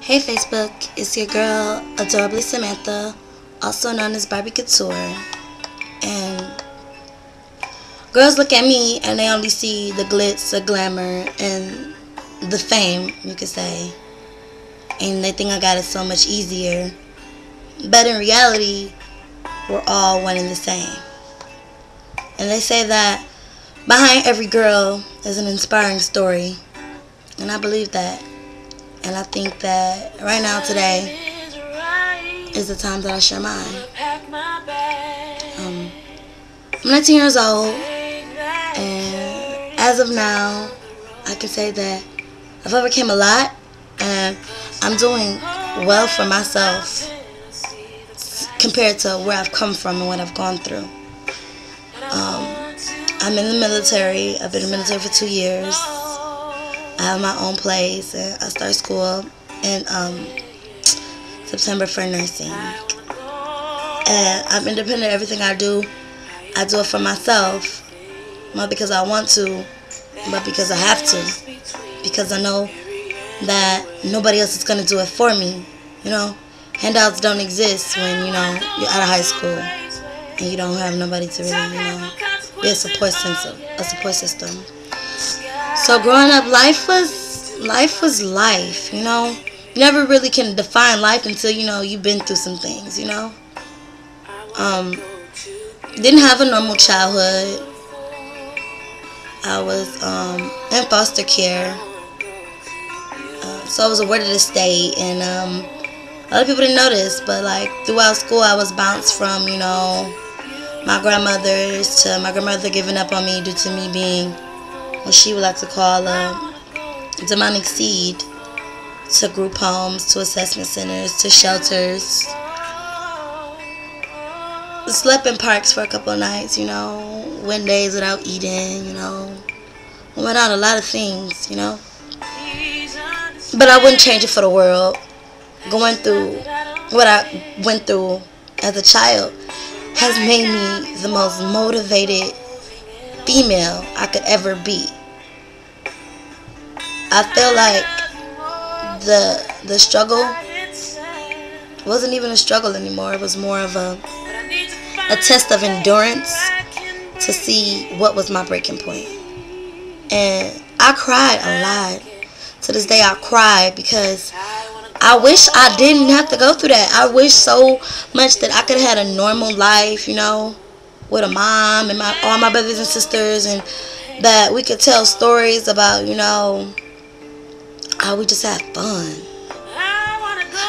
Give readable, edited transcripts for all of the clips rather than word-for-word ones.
Hey Facebook, it's your girl, Adorably Samantha, also known as Barbie Couture. And girls look at me and they only see the glitz, the glamour, and the fame, you could say. And they think I got it so much easier. But in reality, we're all one and the same. And they say that behind every girl is an inspiring story. And I believe that. And I think that right now, today, is the time that I share mine. I'm 19 years old, and as of now, I can say that I've overcome a lot, and I'm doing well for myself compared to where I've come from and what I've gone through. I'm in the military. I've been in the military for 2 years. I have my own place, and I start school in September for nursing. And I'm independent. Everything I do it for myself, not because I want to, but because I have to. Because I know that nobody else is going to do it for me. You know, handouts don't exist when you're out of high school and you don't have nobody to really be a support system. So growing up, life was life, You never really can define life until, you've been through some things, Didn't have a normal childhood. I was in foster care. So I was awarded a state, and a lot of people didn't know this, but throughout school I was bounced from, my grandmother's to my grandmother giving up on me due to me being what she would like to call a demonic seed, to group homes, to assessment centers, to shelters. Slept in parks for a couple of nights, went days without eating, went out a lot of things, But I wouldn't change it for the world. Going through what I went through as a child has made me the most motivated female I could ever be. I feel like the struggle wasn't even a struggle anymore. It was more of a test of endurance to see what was my breaking point. And I cried a lot. To this day I cry because I wish I didn't have to go through that. I wish so much that I could have had a normal life, with a mom and all my brothers and sisters, and that we could tell stories about, how we just had fun.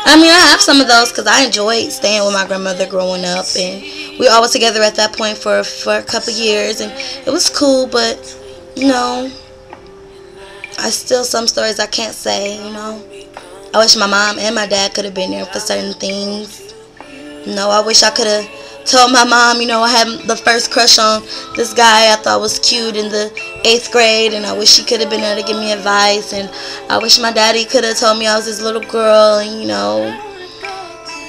I have some of those because I enjoyed staying with my grandmother growing up, and we all were together at that point for a couple years, and it was cool, but, I still, some stories I can't say, I wish my mom and my dad could have been there for certain things. I wish I could have told my mom, I had the first crush on this guy I thought was cute in the 8th grade, and I wish she could have been there to give me advice, and I wish my daddy could have told me I was his little girl, and,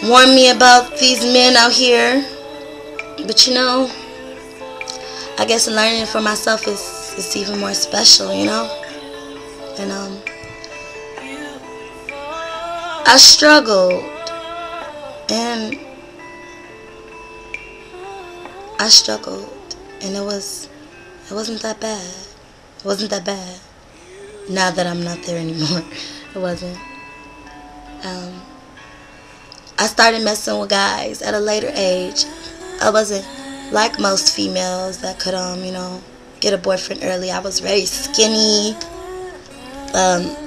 warned me about these men out here. But, I guess learning it for myself is even more special, And, I struggled, and it wasn't that bad. It wasn't that bad. Now that I'm not there anymore, it wasn't. I started messing with guys at a later age. I wasn't like most females that could, get a boyfriend early. I was very skinny.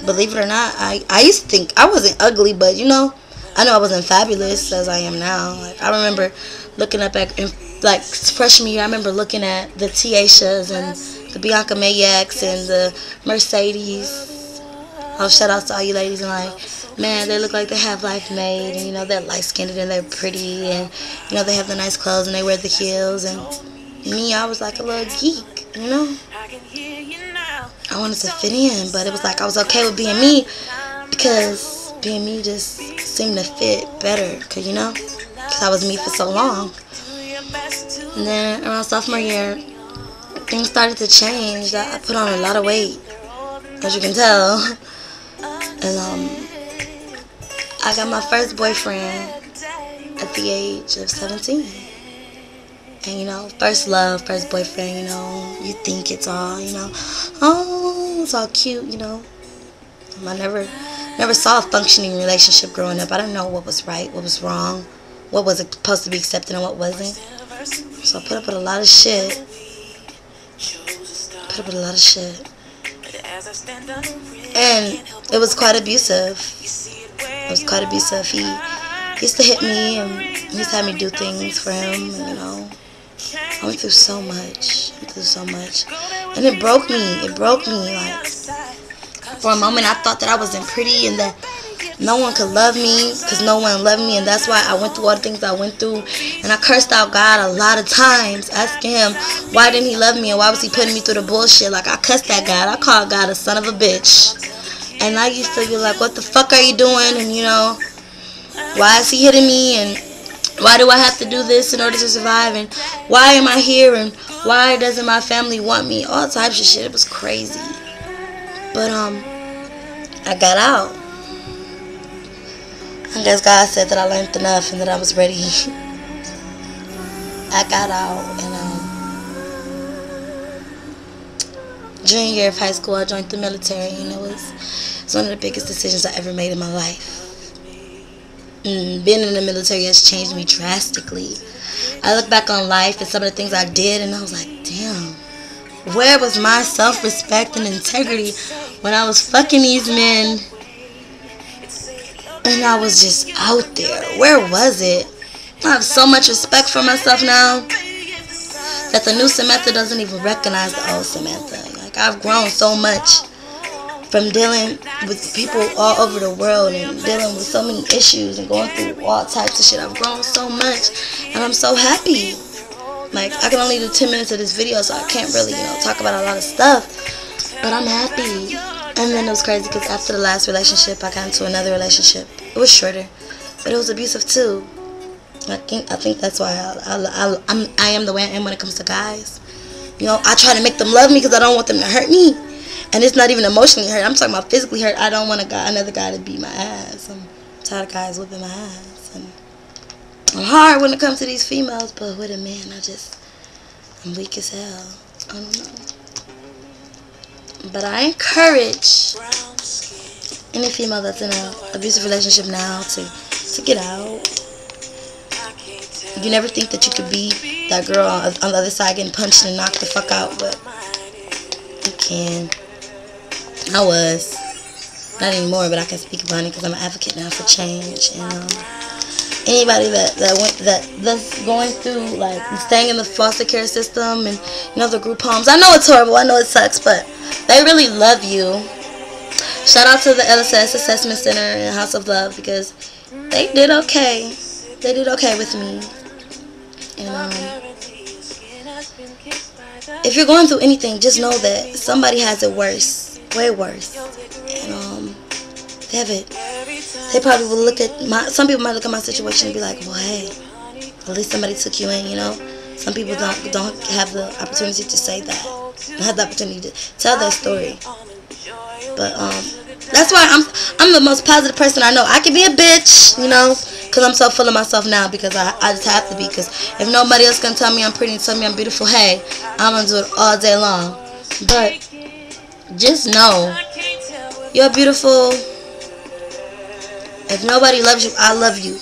Believe it or not, I used to think I wasn't ugly, but I know I wasn't fabulous as I am now. I remember looking up at freshman year. I remember looking at the Tiashas and the Bianca Mayaks and the Mercedes. Oh, shout out to all you ladies, and man, they look like they have life made, and they're light skinned and they're pretty, and they have the nice clothes and they wear the heels, and me, I was like a little geek, I wanted to fit in, but it was I was okay with being me because being me just seemed to fit better, because I was me for so long. And then around sophomore year, things started to change. I put on a lot of weight, as you can tell, and I got my first boyfriend at the age of 17. And, you know, first love, first boyfriend, you know, you think it's all, you know, oh, it's all cute, you know. I never saw a functioning relationship growing up. I didn't know what was right, what was wrong, what was supposed to be accepted and what wasn't. So I put up with a lot of shit. And it was quite abusive. He used to hit me, and he used to have me do things for him, and, you know, I went through so much. And it broke me. Like, for a moment, I thought that I wasn't pretty and that no one could love me because no one loved me. And that's why I went through all the things I went through. And I cursed out God a lot of times, asking him, why didn't he love me? And why was he putting me through the bullshit? Like, I cussed at God. I called God a son of a bitch. And I used to be like, what the fuck are you doing? And, you know, why is he hitting me? And why do I have to do this in order to survive? And why am I here? And why doesn't my family want me? All types of shit. It was crazy. But I got out. I guess God said that I learned enough and that I was ready. I got out, and junior year of high school, I joined the military, and it was one of the biggest decisions I ever made in my life. Being in the military has changed me drastically. I look back on life and some of the things I did, and I was like, damn, where was my self-respect and integrity when I was fucking these men and I was just out there? Where was it? I have so much respect for myself now that the new Samantha doesn't even recognize the old Samantha. Like, I've grown so much from dealing with people all over the world and dealing with so many issues and going through all types of shit. I've grown so much, and I'm so happy. Like, I can only do 10 minutes of this video, so I can't really, you know, talk about a lot of stuff, but I'm happy. And then it was crazy because after the last relationship, I got into another relationship. It was shorter, but it was abusive too. I think that's why I am the way I am when it comes to guys. You know, I try to make them love me because I don't want them to hurt me. And it's not even emotionally hurt. I'm talking about physically hurt. I don't want another guy to beat my ass. I'm tired of guys whipping my ass. And I'm hard when it comes to these females, but with a man, I'm weak as hell. I don't know. But I encourage any female that's in an abusive relationship now to get out. You never think that you could be that girl on the other side getting punched and knocked the fuck out, but you can. I was. Not anymore, but I can speak about it because I'm an advocate now for change. And anybody that's going through, like, staying in the foster care system and, you know, the group homes. I know it's horrible. I know it sucks, but they really love you. Shout out to the LSS Assessment Center and House of Love because they did okay. They did okay with me. And if you're going through anything, just know that somebody has it worse, way worse. And they have it. They probably will look at some people might look at my situation and be like, well, hey, at least somebody took you in, you know. Some people don't have the opportunity to say that, don't have the opportunity to tell their story. But that's why I'm the most positive person I know. I can be a bitch, you know, because I'm so full of myself now because I just have to be. Because if nobody else can tell me I'm pretty and tell me I'm beautiful, hey, I'm going to do it all day long. But just know you're beautiful. If nobody loves you, I love you.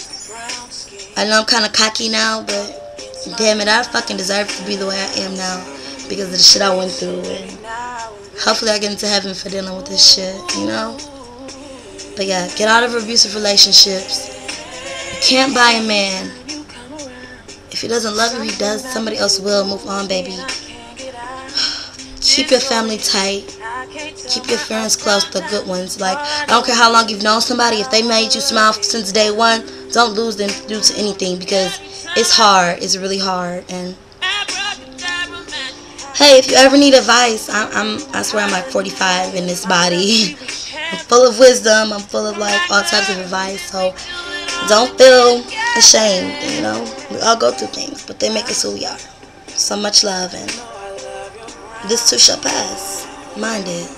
I know I'm kind of cocky now, but damn it, I fucking deserve to be the way I am now because of the shit I went through. And hopefully I get into heaven for dealing with this shit, you know? But yeah, get out of abusive relationships. You can't buy a man. If he doesn't love you, he does. Somebody else will. Move on, baby. Keep your family tight. Keep your friends close, the good ones. Like, I don't care how long you've known somebody. If they made you smile since day one, don't lose them due to anything because it's hard. It's really hard. And hey, if you ever need advice, I swear I'm like 45 in this body. I'm full of wisdom. I'm full of like all types of advice. So don't feel ashamed, you know. We all go through things, but they make us who we are. So much love, and this too shall pass. Mind it.